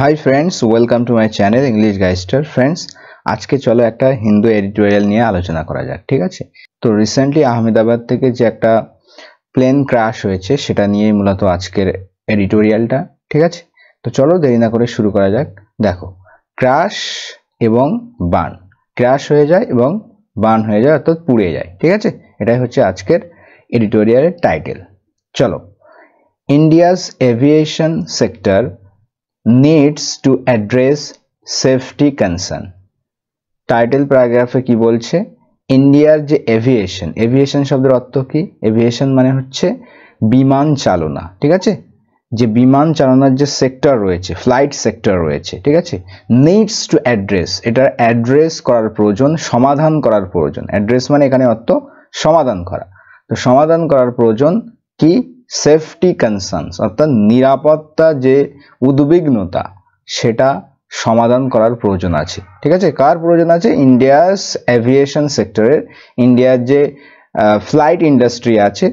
High friends welcome to my channel English गाइस्टर friends आज के चलो एक हिंदू एडिटोरियल নিয়ে আলোচনা করা যাক ঠিক আছে। তো রিসেন্টলি আহমেদাবাদ থেকে যে একটা প্লেন ক্র্যাশ হয়েছে সেটা নিয়েই মূলত আজকের এডিটোরিয়ালটা ঠিক আছে। তো চলো দেরি না করে শুরু করা যাক। দেখো ক্র্যাশ এবং বার্ন, ক্র্যাশ হয়ে যায় এবং বার্ন হয়ে যায় অর্থাৎ পুড়ে যায় ঠিক আছে। এটাই হচ্ছে আজকের এডিটোরিয়ালের টাইটেল। চলো, India's aviation sector needs to address safety concern। Title প্যারাগ্রাফে কি বলছে, ইন্ডিয়ার যে এভিয়েশন শব্দের অর্থ কি? এভিয়েশন মানে হচ্ছে বিমান চালনা ঠিক আছে। যে বিমান চালনার যে সেক্টর রয়েছে, ফ্লাইট সেক্টর রয়েছে ঠিক আছে, নিডস টু অ্যাড্রেস, এটা অ্যাড্রেস করার প্রয়োজন, সমাধান করার প্রয়োজন। অ্যাড্রেস মানে এখানে অর্থ সমাধান করা। তো সমাধান করার প্রয়োজন কি? সেফটি কনসার্নস অর্থাৎ নিরাপত্তা যে উদ্বিগ্নতা সেটা সমাধান করার প্রয়োজন আছে ঠিক আছে। কার প্রয়োজন আছে? ইন্ডিয়াস এভিয়েশন সেক্টরের, ইন্ডিয়ার যে ফ্লাইট ইন্ডাস্ট্রি আছে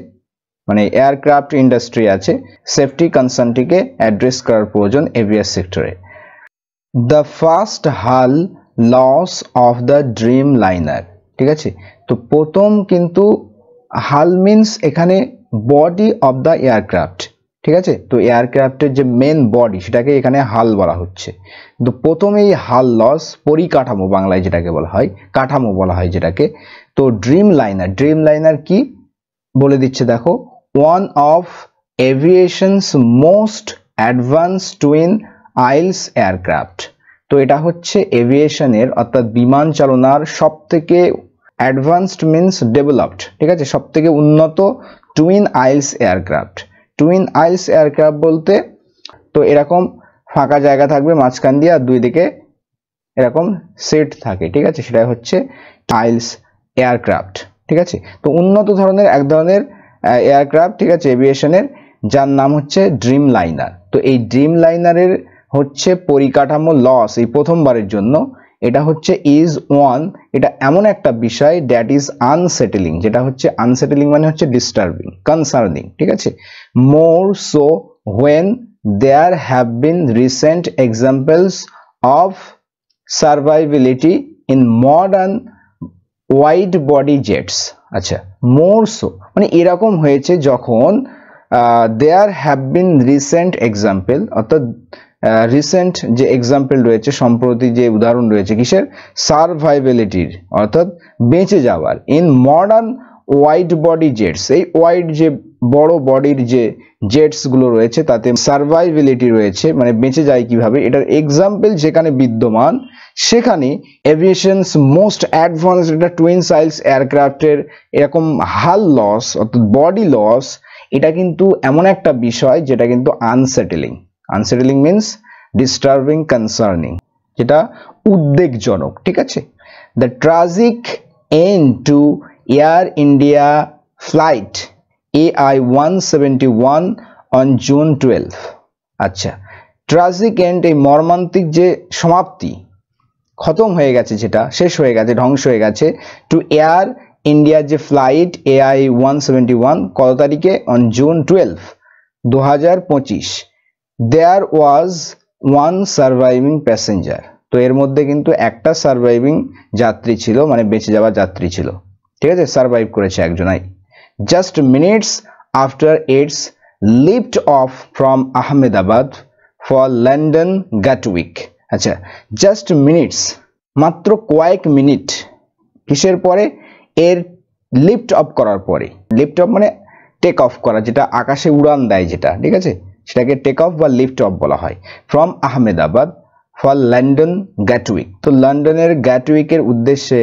মানে এয়ারক্রাফট ইন্ডাস্ট্রি আছে, সেফটি কনসার্নটিকে অ্যাড্রেস করার প্রয়োজন এভিএস সেক্টরে। The first hull loss of the Dreamliner ঠিক আছে। তো প্রথম কিন্তু হাল মিনস এখানে বডি অফ দ্য এয়ারক্রাফট ঠিক আছে। তো এয়ারক্রাফটের যে মেন বডি সেটাকে এখানে হাল বলা হচ্ছে। তো প্রথমেই হাল লস, পরিকাঠামো বাংলায় যেটাকে বলা হয়, কাঠামো বলা হয় যেটাকে। তো ড্রিম লাইনার কি বলে দিচ্ছে দেখো, one of aviation's most advance twin aisles aircraft. তো এটা হচ্ছে এভিয়েশনের অর্থাৎ বিমান চালনার সব থেকে অ্যাডভান্সড মিনস ডেভেলপড ঠিক আছে, সব থেকে উন্নত twin aisles aircraft. Twin aisles aircraft বলতে তো এরকম ফাঁকা জায়গা থাকবে মাঝখান দিয়ে আর দুই দিকে এরকম সেট থাকে ঠিক আছে, সেটা হচ্ছে আইলস এয়ারক্রাফট ঠিক আছে। তো উন্নত ধরনের এক ধরনের এয়ারক্রাফট ঠিক আছে এভিয়েশনের, যার নাম হচ্ছে ড্রিম লাইনার। তো এই ড্রিম লাইনারের হচ্ছে পরিকাঠামো লস এই প্রথমবারের জন্য। এটা হচ্ছে ইজ ওয়ান, এটা এমন একটা বিষয় দ্যাট ইজ আনসেটেলিং, যেটা হচ্ছে আনসেটেলিং মানে হচ্ছে ডিস্টার্বিং, কনসার্নিং ঠিক আছে। More so when there have been recent examples of survivability in modern wide body jets. আচ্ছা, মোর সো মানে এরকম হয়েছে যখন there have been recent example অর্থাৎ রিসেন্ট যে এক্সাম্পল রয়েছে, সম্প্রতি যে উদাহরণ রয়েছে কিসের? সার্ভাইবিলিটির অর্থাৎ বেঁচে যাওয়ার। In modern wide body jets, এই ওয়াইড যে বড় বডির যে জেটস গুলো রয়েছে তাতে সার্ভাইবিলিটি রয়েছে মানে বেঁচে যায় কিভাবে, এটার এক্সাম্পল যেখানে বিদ্যমান সেখানে এভিয়েশনস মোস্ট অ্যাডভান্স এটা টুইন আইলস এয়ারক্রাফটের এরকম হাল লস অর্থাৎ বডি লস, এটা কিন্তু এমন একটা বিষয় যেটা কিন্তু unsettling. Unsettling means disturbing, concerning, যেটা উদ্বেগজনক ঠিক আছে। The tragic end to Air India flight AI-171 on June 12। আচ্ছা, ট্রাজিক এন্ড এই মর্মান্তিক যে সমাপ্তি, খতম হয়ে গেছে, যেটা শেষ হয়ে গেছে, ধ্বংস হয়ে গেছে, টু এয়ার ইন্ডিয়ার যে ফ্লাইট AI-171 কত তারিখে? On June 12 2025। There was one surviving passenger. তো এর মধ্যে কিন্তু একটা সার্ভাইভিং যাত্রী ছিল মানে বেঁচে যাওয়া যাত্রী ছিল ঠিক আছে, সার্ভাইভ করেছে একজনাই। Just minutes after its lift off from Ahmedabad for London Gatwick. আচ্ছা, জাস্ট মিনিটস মাত্র কয়েক মিনিট, কিসের পরে? এর লিফট অফ করার পরে। লিফট অফ মানে টেক অফ করা, যেটা আকাশে উড়ান দেয় যেটা ঠিক আছে, সেটাকে টেক অফ বা লিফট অফ বলা হয়। From Ahmedabad for London Gatwick. তো লন্ডনের গ্যাটউইকের উদ্দেশ্যে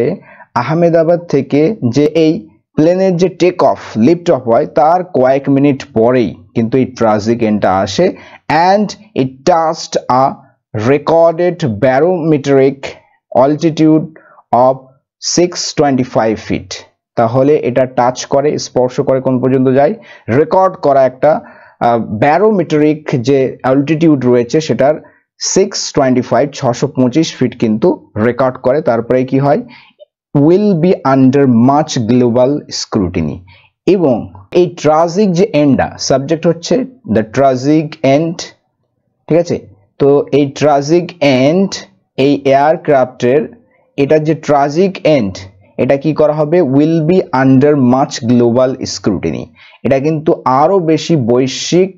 আহমেদাবাদ থেকে যে এই প্লেনের যে টেক অফ লিফট অফ হয় তার কয়েক মিনিট পরেই কিন্তু এই ট্রাজিক এন্ডটা আসে। And it touched a recorded barometric altitude of 625 feet. তাহলে এটা টাচ করে, স্পর্শ করে কোন পর্যন্ত যায়? রেকর্ড করা একটা ব্যারোমিটারিক যে অল্টিটিউড রয়েছে সেটার 625 ফিট কিন্তু রেকর্ড করে। তারপরে কি হয়? Will be under much global scrutiny. এবং এই ট্রাজিক যে এন্ডটা, সাবজেক্ট হচ্ছে দ্য ট্রাজিক এন্ড ঠিক আছে, তো এই ট্রাজিক এন্ড, এই এয়ারক্রাফটের এটা যে ট্রাজিক এন্ড, এটা কি করা হবে, will be under much global scrutiny, এটা কিন্তু আরো বেশি বৈশ্বিক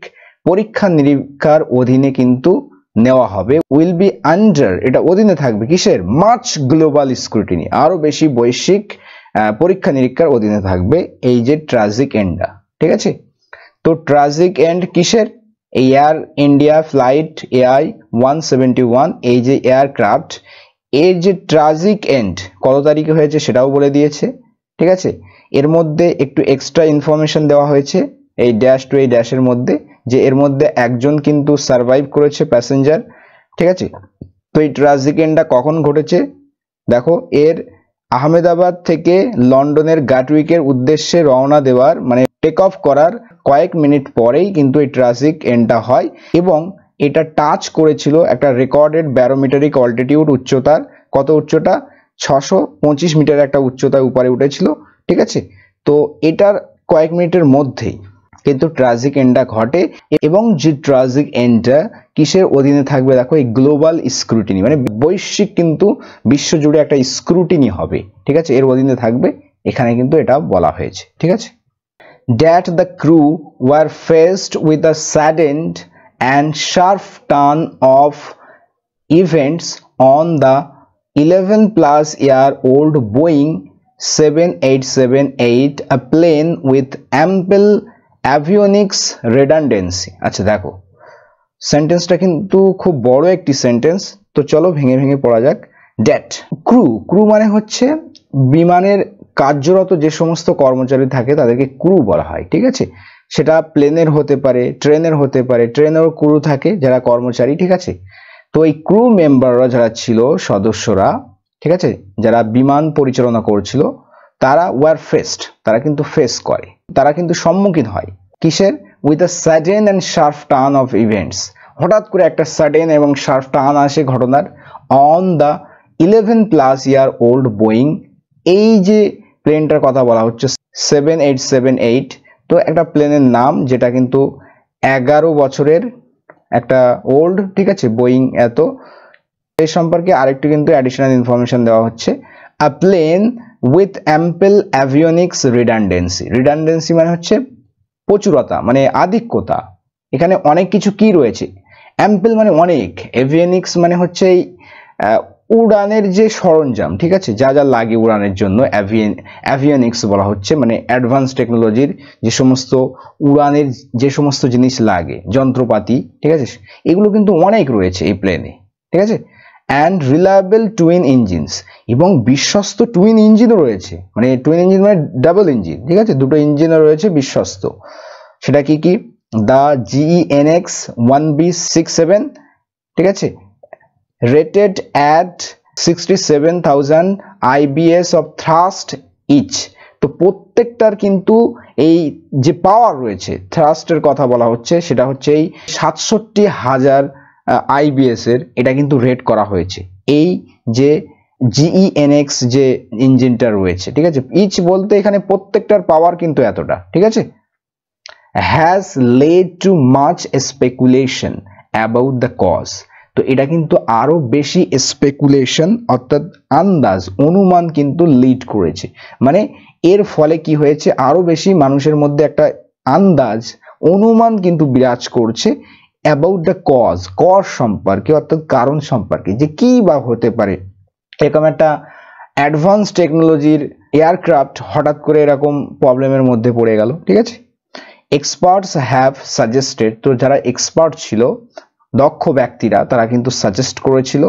পরীক্ষা নিরীক্ষার অধীনে কিন্তু নেওয়া হবে। উইল বি আন্ডার, এটা অধীনে থাকবে কিসের, মাচ গ্লোবাল স্ক্রুটিনি, আরো বেশি বৈশ্বিক পরীক্ষা নিরীক্ষার অধীনে থাকবে এই যে ট্রাজিক এন্ডটা, ঠিক আছে। তো ট্রাজিক এন্ড কিসের, এয়ার ইন্ডিয়া ফ্লাইট AI 171, এই যে এয়ারক্রাফট, এর যে ট্রাজিক এন্ড কত তারিখে হয়েছে সেটাও বলে দিয়েছে, ঠিক আছে। এর মধ্যে একটু এক্সট্রা ইনফরমেশন দেওয়া হয়েছে এই ড্যাশ টু এই ড্যাশের মধ্যে, যে এর মধ্যে একজন কিন্তু সার্ভাইভ করেছে প্যাসেঞ্জার, ঠিক আছে। তো এই ট্রাজিক এন্ডটা কখন ঘটেছে, দেখো এর আহমেদাবাদ থেকে লন্ডনের গাটউইকের উদ্দেশ্যে রওনা দেওয়ার মানে টেক অফ করার কয়েক মিনিট পরেই কিন্তু এই ট্রাজিক এন্ডটা হয়, এবং এটা টাচ করেছিল একটা রেকর্ডেড ব্যারোমিটারিক অল্টিটিউড, উচ্চতার কত উচ্চতা, 625 মিটার একটা উচ্চতায় উপরে উঠেছিল, ঠিক আছে। তো এটার কয়েক মিনিটের মধ্যেই কিন্তু ট্রাজিক এন্ডটা ঘটে, এবং যে ট্রাজিক এন্ডটা কিসের অধীনে থাকবে, দেখো এই গ্লোবাল স্ক্রুটিনি, মানে বৈশ্বিক কিন্তু বিশ্বজুড়ে একটা স্ক্রুটিনি হবে, ঠিক আছে, এর অধীনে থাকবে, এখানে কিন্তু এটা বলা হয়েছে, ঠিক আছে। That the crew were faced with a sudden and sharp turn of events on the 11-plus-year-old Boeing 7878, a plane with ample avionics redundancy। আচ্ছা দেখো সেন্টেন্সটা কিন্তু খুব বড় একটি সেন্টেন্স, তো চলো ভেঙে ভেঙে পড়া যাক। ড্যাট ক্রু মানে হচ্ছে বিমানের কার্যরত যে সমস্ত কর্মচারী থাকে তাদেরকে ক্রু বলা হয়, ঠিক আছে। সেটা প্লেনের হতে পারে, ট্রেনের হতে পারে, ট্রেনেরও ক্রু থাকে যারা কর্মচারী, ঠিক আছে। তো এই ক্রু মেম্বাররা যারা ছিল, সদস্যরা, ঠিক আছে, যারা বিমান পরিচালনা করছিল, তারা ওয়ার ফেসড, তারা কিন্তু ফেস করে, তারা কিন্তু সম্মুখীন হয় কিসের, with a sudden and sharp turn off events, হঠাৎ করে একটা সাডেন এবং শার্প টার্ন আসে ঘটনার, অন দ্য 11-plus-year-old বোয়িং, এই যে প্লেনটার কথা বলা হচ্ছে 7878, তো একটা প্লেনের নাম যেটা কিন্তু 11 বছরের একটা ওল্ড, ঠিক আছে, বোয়িং এত, এই সম্পর্কে আরেকটু কিন্তু অ্যাডিশনাল ইনফরমেশন দেওয়া হচ্ছে। A plane with ample avionics redundancy, redundancy মানে হচ্ছে প্রচুরতা, মানে আধিক্যতা, এখানে অনেক কিছু কি রয়েছে, অ্যাম্পল মানে অনেক, এভিওনিক্স মানে হচ্ছে উড়ানের যে সরঞ্জাম, ঠিক আছে, যা যা লাগে উড়ানের জন্য, অ্যাভিওনিক্স বলা হচ্ছে, মানে অ্যাডভান্স টেকনোলজির যে সমস্ত উড়ানের যে সমস্ত জিনিস লাগে, যন্ত্রপাতি, ঠিক আছে, এগুলো কিন্তু অনেক রয়েছে এই প্লেনে, ঠিক আছে। অ্যান্ড রিলায়েবল টুইন ইঞ্জিনস, এবং বিশ্বস্ত টুইন ইঞ্জিনও রয়েছে, মানে টুইন ইঞ্জিন মানে ডাবল ইঞ্জিন, ঠিক আছে, দুটো ইঞ্জিনও রয়েছে বিশ্বস্ত। সেটা কি কি, দ্য GEnx 1B67, ঠিক আছে, rated at 67,000 IBS of thrust each। তো প্রত্যেকটার কিন্তু এই যে পাওয়ার রয়েছে, থ্রাস্টের কথা বলা হচ্ছে, সেটা হচ্ছে এই 67,000 IBS এর, এটা কিন্তু রেট করা হয়েছে এই যে GEnx যে ইঞ্জিনটা রয়েছে, ঠিক আছে। ইচ বলতে এখানে প্রত্যেকটার পাওয়ার কিন্তু এতটা, ঠিক আছে। Has led to much speculation about the cause, তো এটা কিন্তু আরো বেশি স্পেকুলেশন অর্থাৎ আন্দাজ, অনুমান কিন্তু লিড করেছে, মানে এর ফলে কি হয়েছে, আরো বেশি মানুষের মধ্যে একটা আন্দাজ, অনুমান কিন্তু বিরাজ করছে অ্যাবাউট দ্য কজ, সম্পর্কে অর্থাৎ কারণ সম্পর্কে, যে কি বা হতে পারে এরকম একটা অ্যাডভান্স টেকনোলজির এয়ারক্রাফট হঠাৎ করে এরকম প্রবলেমের মধ্যে পড়ে গেল, ঠিক আছে। এক্সপার্টস হ্যাভ সাজেস্টেড, তো যারা এক্সপার্ট ছিল, দক্ষ ব্যক্তিরা, তারা কিন্তু সাজেস্ট করেছিল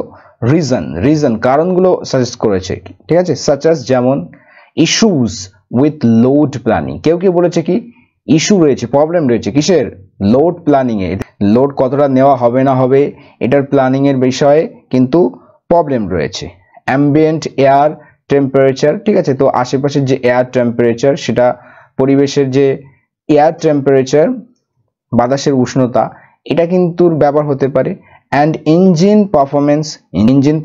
রিজন কারণগুলো সাজেস্ট করেছে, ঠিক আছে। সাচ অ্যাজ যেমন ইস্যুস উইথ লোড প্ল্যানিং, কেউ কেউ বলেছে কি ইস্যু রয়েছে, প্রবলেম রয়েছে কিসের, লোড প্ল্যানিং এ, লোড কতটা নেওয়া হবে না হবে এটার প্ল্যানিং এর বিষয়ে কিন্তু প্রবলেম রয়েছে। অ্যাম্বিয়েন্ট এয়ার টেম্পারেচার, ঠিক আছে, তো আশেপাশের যে এয়ার টেম্পারেচার, সেটা পরিবেশের যে এয়ার টেম্পারেচার, বাতাসের উষ্ণতা, এটা কিন্তু ব্যাপার হতে পারে। অ্যান্ড ইঞ্জিন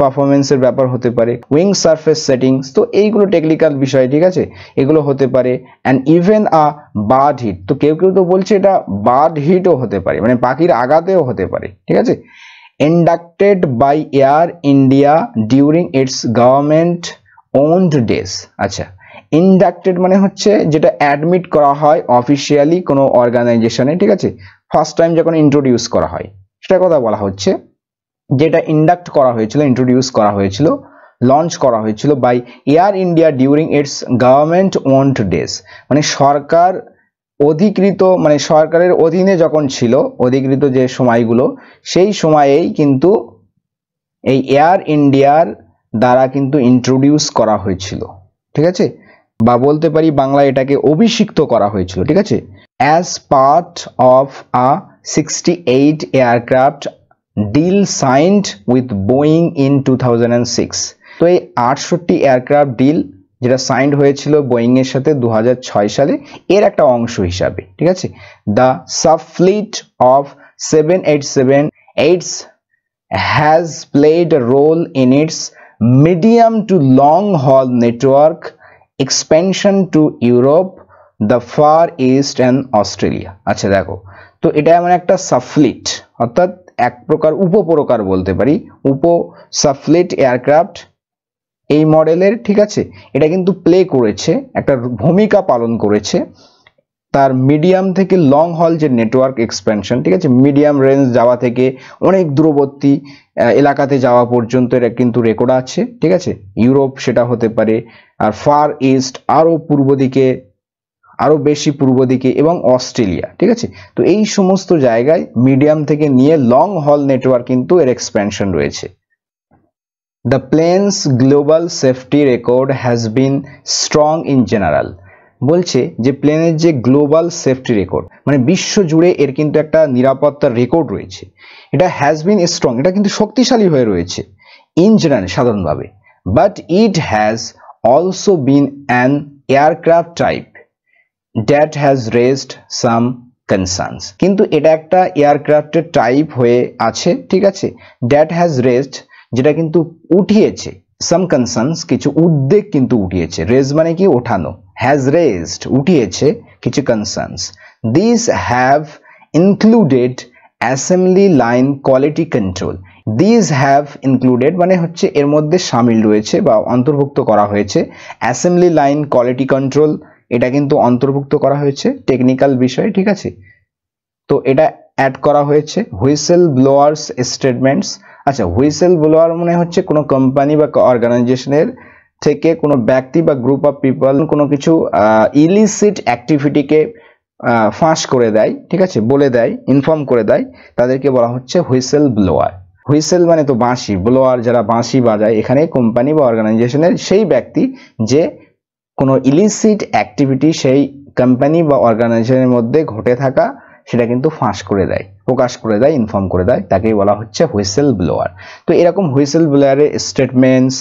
পারফরমেন্সের ব্যাপার হতে পারে। উইং সারফেস সেটিংস, তো এইগুলো টেকনিক্যাল বিষয়, ঠিক আছে, এগুলো হতে পারে। And even a bird hit, তো কেউ কেউ তো বলছে এটা বার্ড হিটও হতে পারে, মানে পাখির আঘাতেও হতে পারে, ঠিক আছে। inducted by Air India during its government owned days। আচ্ছা, ইন্ডাক্টেড মানে হচ্ছে যেটা অ্যাডমিট করা হয় অফিসিয়ালি কোনো অর্গানাইজেশনে, ঠিক আছে, ফার্স্ট টাইম যখন ইন্ট্রোডিউস করা হয় সেটা কথা বলা হচ্ছে। যেটা ইন্ডাক্ট করা হয়েছিল, ইন্ট্রোডিউস করা হয়েছিল, লঞ্চ করা হয়েছিল by Air India during its government owned days, মানে সরকার অধিকৃত, মানে সরকারের অধীনে যখন ছিল, অধিকৃত যে সময়গুলো, সেই সময়েই কিন্তু এই এয়ার ইন্ডিয়ার দ্বারা কিন্তু ইন্ট্রোডিউস করা হয়েছিল, ঠিক আছে, বা বলতে পারি বাংলায় এটাকে অভিষিক্ত করা হয়েছিল, ঠিক আছে, as part of a 68 aircraft deal signed with Boeing in 2006। তো এই 68 এয়ারক্রাফট ডিল যেটা সাইন্ড হয়েছিল বোয়িং এর সাথে 2006 সালে, এর একটা অংশ হিসাবে, ঠিক আছে, the সাবফ্লিট of 787-8 has played a role in its medium to long haul network expansion to Europe, the Far East and Australia। আচ্ছা দেখো, তো এটা এমন একটা সাবফ্লিট, অর্থাৎ এক প্রকার উপপ্রকার বলতে পারি, সাবফ্লিট এয়ারক্রাফট এই মডেলের, ঠিক আছে, এটা কিন্তু প্লে করেছে, একটা ভূমিকা পালন করেছে তার মিডিয়াম থেকে লং হল যে নেটওয়ার্ক এক্সপেনশন, ঠিক আছে, মিডিয়াম রেঞ্জ যাওয়া থেকে অনেক দূরবর্তী এলাকাতে যাওয়া পর্যন্ত এটা কিন্তু রেকর্ড আছে, ঠিক আছে, ইউরোপ সেটা হতে পারে, আর ফার ইস্ট আরো পূর্ব দিকে, আরো বেশি পূর্ব দিকে, এবং অস্ট্রেলিয়া, ঠিক আছে। তো এই সমস্ত জায়গায় মিডিয়াম থেকে নিয়ে লং হল নেটওয়ার্ক কিন্তু এর এক্সপেনশন রয়েছে। The plane's global safety record has been strong in general। বলছে যে প্লেনের যে গ্লোবাল সেফটি রেকর্ড, মানে বিশ্ব জুড়ে এর কিন্তু একটা নিরাপত্তার রেকর্ড রয়েছে, এটা হ্যাজ বিন স্ট্রং, এটা কিন্তু শক্তিশালী হয়ে রয়েছে ইন জেনারেল, সাধারণভাবে, but it has also been an aircraft type that has raised some concerns. কিন্তু এটা একটা এয়ারক্রাফটের টাইপ হয়ে আছে, ঠিক আছে, দ্যাট হ্যাজ রেজড যেটা কিন্তু উঠিয়েছে, সাম কনসার্নস কিছু উদ্বেগ কিন্তু উঠিয়েছে, রেজ মানে কি ওঠানো, হ্যাজ রেজড উঠিয়েছে কিছু concerns. This have included assembly line quality control. This have included মানে হচ্ছে এর মধ্যে সামিল রয়েছে বা অন্তর্ভুক্ত করা হয়েছে অ্যাসেম্বলি লাইন কোয়ালিটি কন্ট্রোল, এটা কিন্তু অন্তর্ভুক্ত করা হয়েছে টেকনিক্যাল বিষয়, ঠিক আছে। তো এটা অ্যাড করা হয়েছে হুইসেল ব্লোয়ার্স স্টেটমেন্টস। আচ্ছা, হুইসেল ব্লোয়ার মানে হচ্ছে কোনো কোম্পানি বা অর্গানাইজেশনের থেকে কোনো ব্যক্তি বা গ্রুপ অফ পিপল কোনো কিছু ইলিসিট অ্যাক্টিভিটিকে ফাঁস করে দেয়, ঠিক আছে, বলে দেয়, ইনফর্ম করে দেয়, তাদেরকে বলা হচ্ছে হুইসেল ব্লোয়ার। হুইসেল মানে তো বাঁশি, ব্লোয়ার যারা বাঁশি বাজায়, এখানে কোম্পানি বা অর্গানাইজেশনের সেই ব্যক্তি যে কোনো ইলিসিট অ্যাক্টিভিটি সেই কোম্পানি বা অর্গানাইজেশনের মধ্যে ঘটে থাকা সেটা কিন্তু ফাঁস করে দেয়, প্রকাশ করে দেয়, ইনফর্ম করে দেয়, তাকেই বলা হচ্ছে হুইসেল ব্লোয়ার। তো এরকম হুইসেল ব্লোয়ারের স্টেটমেন্টস,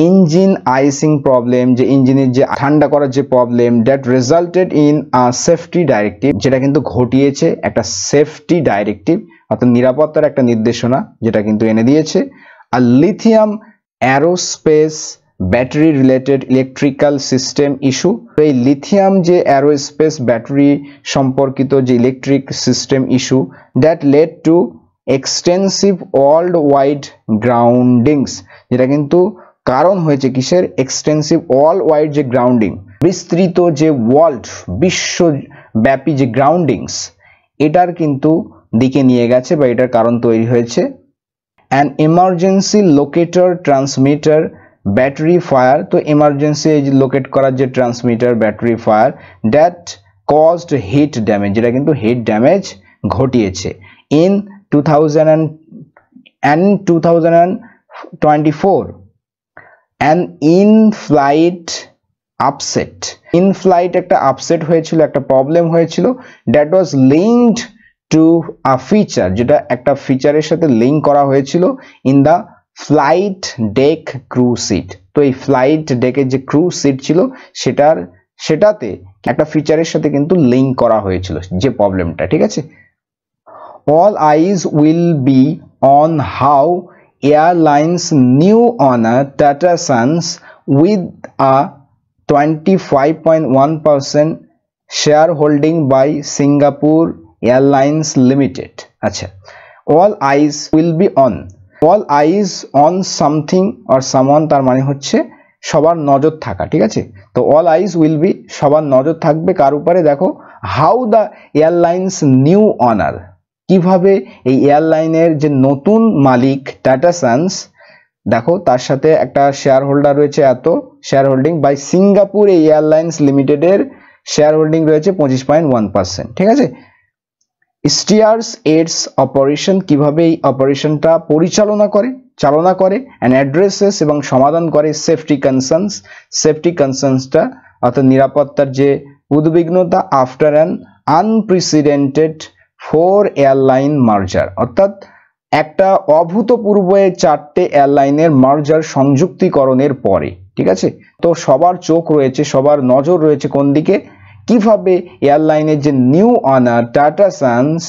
ইঞ্জিন আইসিং প্রবলেম, যে ইঞ্জিনের যে ঠান্ডা করার যে problem, that resulted in a safety directive, যেটা কিন্তু ঘটিয়েছে একটা সেফটি ডাইরেক্টিভ, অর্থাৎ নিরাপত্তার একটা নির্দেশনা যেটা কিন্তু এনে দিয়েছে। আর lithium aerospace battery related electrical system issue. তো এই লিথিয়াম যে অ্যারোস্পেস ব্যাটারি সম্পর্কিত যে electric system issue, that led to extensive world wide groundings, যেটা কিন্তু কারণ হয়েছে কিসের, এক্সটেন্সিভ ওয়ার্ল্ড ওয়াইড যে গ্রাউন্ডিং, বিস্তৃত যে ওয়ার্ল্ড বিশ্বব্যাপী যে গ্রাউন্ডিংস, এটার কিন্তু দিকে নিয়ে গেছে বা এটার কারণ তৈরি হয়েছে। An emergency locator transmitter battery fire, তো এমার্জেন্সি লোকেট করার যে transmitter battery fire, that caused heat damage, যেটা কিন্তু হিট ড্যামেজ ঘটিয়েছে in 2024 an in flight upset, in flight একটা আপসেট হয়েছিল, একটা প্রবলেম হয়েছিল, that was linked to a feature, যেটা একটা ফিচারের সাথে লিঙ্ক করা হয়েছিল in the flight deck crew seat. তো এই ফ্লাইট ডেকের যে ক্রু সিট ছিল সেটাতে একটা ফিচারের সাথে কিন্তু লিঙ্ক করা হয়েছিল যে প্রবলেমটা, ঠিক আছে। All eyes will be on how airlines new owner Tata Sons with a 25.1% share holding by Singapore Airlines Limited. আচ্ছা, all eyes will be on, all eyes on something or someone তার মানে হচ্ছে সবার নজর থাকা, ঠিক আছে। তো অল আইজ উইল বি সবার নজর থাকবে কার উপরে, দেখো how the airlines new honour, কিভাবে এই এয়ারলাইনের যে নতুন মালিক টাটা সন্স, দেখো তার সাথে একটা শেয়ার হোল্ডার রয়েছে, এত share holding by Singapore Airlines লিমিটেডের শেয়ার হোল্ডিং রয়েছে 25.1%, ঠিক আছে। স্টিয়ার্স এডস অপারেশন, কিভাবে এই অপারেশনটা চালনা করে অ্যান্ড অ্যাড্রেসেস এবং সমাধান করে সেফটি কনসার্নসটা অর্থাৎ নিরাপত্তার যে উদ্বিগ্নতা আফটার অ্যান আনপ্রেসিডেন্টেড 4 এয়ারলাইন মার্জার, অর্থাৎ একটা অভূতপূর্ব 4টে এয়ারলাইনের মার্জার সংযুক্তিকরণের পরে, ঠিক আছে। তো সবার চোখ রয়েছে, সবার নজর রয়েছে কোন দিকে, কিভাবে এয়ারলাইনের যে নিউ অনার টাটা সন্স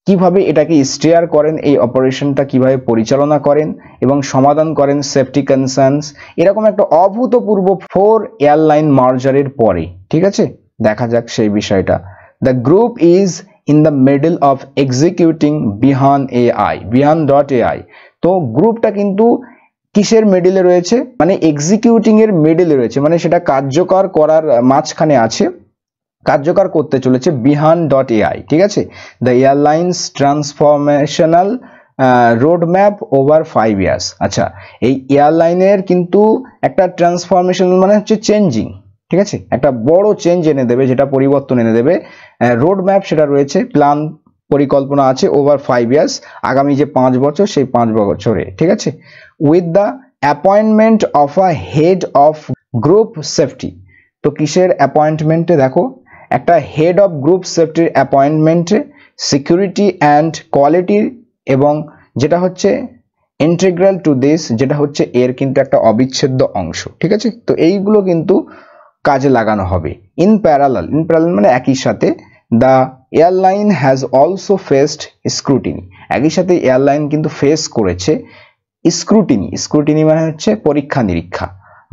কিভাবে এটাকে স্টিয়ার করেন, এই অপারেশনটা কিভাবে পরিচালনা করেন এবং সমাধান করেন সেফটি কনসার্নস, এরকম একটা অভূতপূর্ব 4 এয়ারলাইন মার্জারের পরে, ঠিক আছে। দেখা যাক সেই বিষয়টা। The group is in the middle of executing বিহান.ai, তো গ্রুপটা কিন্তু কিসের মিডলে রয়েছে, মানে এক্সিকিউটিং এর মিডলে রয়েছে, মানে সেটা কার্যকর করার মাঝখানে আছে, কার্যকর করতে চলেছে বিহান.ai, ঠিক আছে। The airlines transformational roadmap over 5 years, আচ্ছা এই এয়ারলাইনের কিন্তু একটা ট্রান্সফরমেশন মানে হচ্ছে চেঞ্জিং, ঠিক আছে, একটা বড় চেঞ্জ এনে দেবে, যেটা পরিবর্তন এনে দেবে। রোডম্যাপ সেটা রয়েছে, প্ল্যান পরিকল্পনা আছে ওভার 5 ইয়ার্স, আগামী যে 5 বছর সেই 5 বছরে, ঠিক আছে। With the appointment of a head of group safety, তো কিসের অ্যাপয়েন্টমেন্টে, দেখো একটা হেড অফ গ্রুপ সেফটির অ্যাপয়েন্টমেন্টে, সিকিউরিটি অ্যান্ড কোয়ালিটি, এবং যেটা হচ্ছে ইন্টিগ্রাল টু দিস, যেটা হচ্ছে এর কিন্তু একটা অবিচ্ছেদ্য অংশ, ঠিক আছে। তো এইগুলো কিন্তু কাজে লাগানো হবে। ইন প্যারালাল মানে একই সাথে, the airline has also faced scrutiny, একই সাথে এয়ারলাইন কিন্তু ফেস করেছে স্ক্রুটিনি মানে হচ্ছে পরীক্ষা নিরীক্ষা,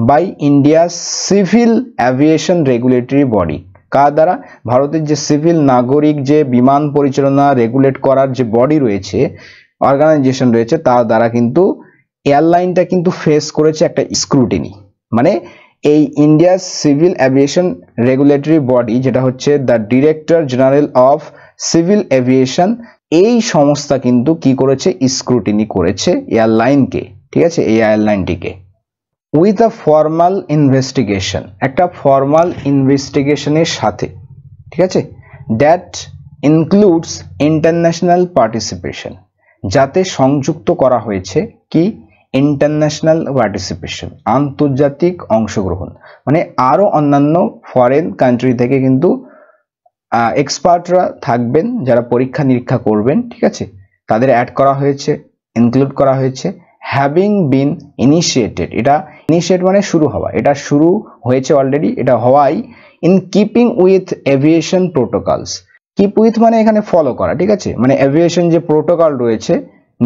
by India civil aviation regulatory body, কার দ্বারা, ভারতের যে সিভিল নাগরিক যে বিমান পরিচালনা রেগুলেট করার যে বডি রয়েছে, অর্গানাইজেশন রয়েছে, তার দ্বারা কিন্তু এয়ারলাইনটা কিন্তু ফেস করেছে একটা স্ক্রুটিনি। মানে এই India civil aviation regulatory body, যেটা হচ্ছে the director general of civil aviation, এই সংস্থা কিন্তু কি করেছে, স্ক্রুটিনি করেছে এয়ারলাইনকে, ঠিক আছে, এই এয়ারলাইনটিকে। উইথ আ ফর্মাল ইনভেস্টিগেশন, একটা ফর্মাল ইনভেস্টিগেশনের সাথে, ঠিক আছে, দ্যাট ইনক্লুডস ইন্টারন্যাশনাল পার্টিসিপেশন, যাতে সংযুক্ত করা হয়েছে কি, ইন্টারন্যাশনাল পার্টিসিপেশন, আন্তর্জাতিক অংশগ্রহণ, মানে আরো অন্যান্য ফরেন কান্ট্রি থেকে কিন্তু এক্সপার্টরা থাকবেন যারা পরীক্ষা নিরীক্ষা করবেন, ঠিক আছে, তাদের অ্যাড করা হয়েছে, ইনক্লুড করা হয়েছে। হ্যাভিং বিন ইনিশিয়েটেড, এটা ইনিশিয়েট মানে শুরু হওয়া, এটা শুরু হয়েছে অলরেডি, এটা হওয়াই। In keeping with aviation protocols, keep with মানে এখানে ফলো করা, ঠিক আছে, মানে এভিয়েশন যে প্রোটোকল রয়েছে,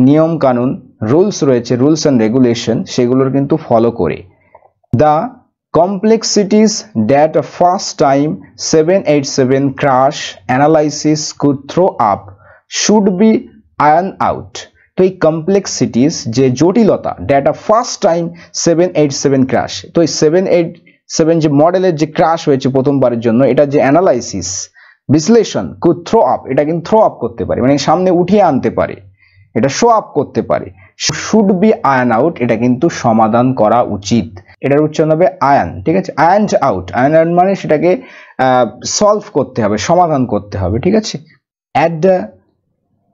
নিয়ম কানুন রুলস রয়েছে, রুলস অ্যান্ড রেগুলেশন, সেগুলোর কিন্তু ফলো করে। The complexities that a first time 787 crash analysis could throw up should be ironed out, তো এই কমপ্লেক্সিটিস যে জটিলতা, that a first time 787 crash, তো এই 787 যে মডেলের যে ক্র্যাশ হয়েছে প্রথমবারের জন্য, এটা যে অ্যানালাইসিস বিশ্লেষণ, could throw up, এটা কিন্তু থ্রো আপ করতে পারে, মানে সামনে উঠিয়ে আনতে পারে, এটা শো আপ করতে পারে। শুড বি আয়ন আউট, এটা কিন্তু সমাধান করা উচিত, এটার উচ্চারণ হবে আয়ন, ঠিক আছে, আয়ন্ড আউট, আয়ন আউট মানে সেটাকে সলভ করতে হবে, সমাধান করতে হবে, ঠিক আছে। At the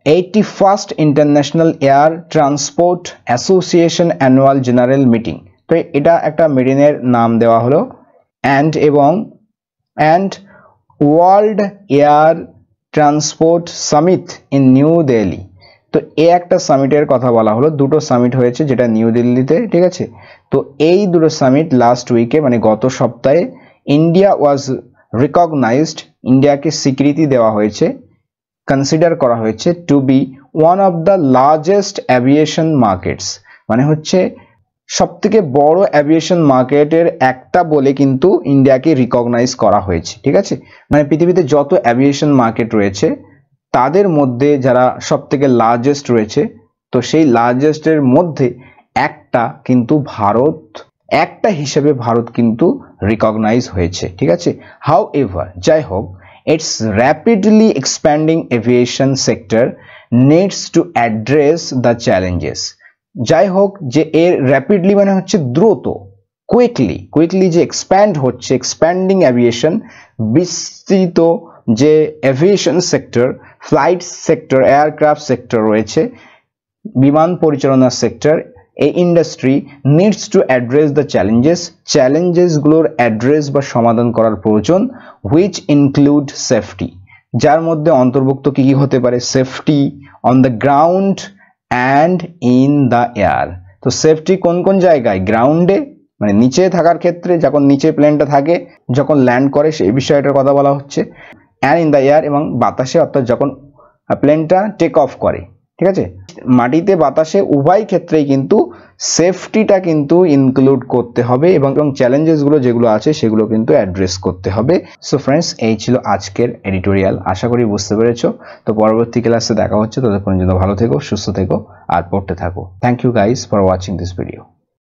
81st international air transport association annual general meeting, তো এটা একটা মিটিংয়ের নাম দেওয়া হলো, and world air transport summit in new Delhi, তো এই একটা সামিটের কথা বলা হলো, দুটো সামিট হয়েছে যেটা নিউ দিল্লিতে, ঠিক আছে। তো এই দুটো সামিট লাস্ট উইকে মানে গত সপ্তাহে ইন্ডিয়া ওয়াজ রিকগনাইজড, ইন্ডিয়াকে স্বীকৃতি দেওয়া হয়েছে, কনসিডার করা হয়েছে to be one of the largest aviation markets, মানে হচ্ছে সবথেকে বড় অ্যাভিয়েশন মার্কেটের একটা বলে কিন্তু ইন্ডিয়াকে রিকগনাইজ করা হয়েছে, ঠিক আছে। মানে পৃথিবীতে যত অ্যাভিয়েশন মার্কেট রয়েছে তাদের মধ্যে যারা সবথেকে লার্জেস্ট রয়েছে, তো সেই লার্জেস্টের মধ্যে একটা কিন্তু ভারত, একটা হিসেবে ভারত কিন্তু রিকগনাইজ হয়েছে, ঠিক আছে। হাউ এভার, যাই হোক, it's rapidly expanding aviation sector needs to address the challenges. যাই হোক, যে এর র্যাপিডলি মানে হচ্ছে দ্রুত, কুইকলি যে এক্সপ্যান্ড হচ্ছে, এক্সপ্যান্ডিং এভিয়েশন, বিস্তৃত যে aviation sector, flight sector, aircraft sector রয়েছে, বিমান পরিচালনা সেক্টর, এই industry needs to address the চ্যালেঞ্জেসগুলোর অ্যাড্রেস বা সমাধান করার প্রয়োজন, হুইচ ইনক্লুড সেফটি, যার মধ্যে অন্তর্ভুক্ত কি কি হতে পারে, safety on the ground and in the air. তো সেফটি কোন কোন জায়গায়, গ্রাউন্ডে মানে নিচে থাকার ক্ষেত্রে, যখন নিচে প্লেনটা থাকে, যখন ল্যান্ড করে সেই বিষয়টার কথা বলা হচ্ছে, অ্যান্ড ইন দ্য এয়ার, এবং বাতাসে, অর্থাৎ যখন প্লেনটা টেক অফ করে, ঠিক আছে। মাটিতে বাতাসে উভয় ক্ষেত্রেই কিন্তু সেফটিটা কিন্তু ইনক্লুড করতে হবে, এবং চ্যালেঞ্জেসগুলো যেগুলো আছে সেগুলো কিন্তু অ্যাড্রেস করতে হবে। সো ফ্রেন্ডস, এই ছিল আজকের এডিটোরিয়াল, আশা করি বুঝতে পেরেছো। তো পরবর্তী ক্লাসে দেখা হচ্ছে, ততক্ষণ জন্য ভালো থেকো, সুস্থ থেকো আর পড়তে থাকো। Thank you guys for watching this video.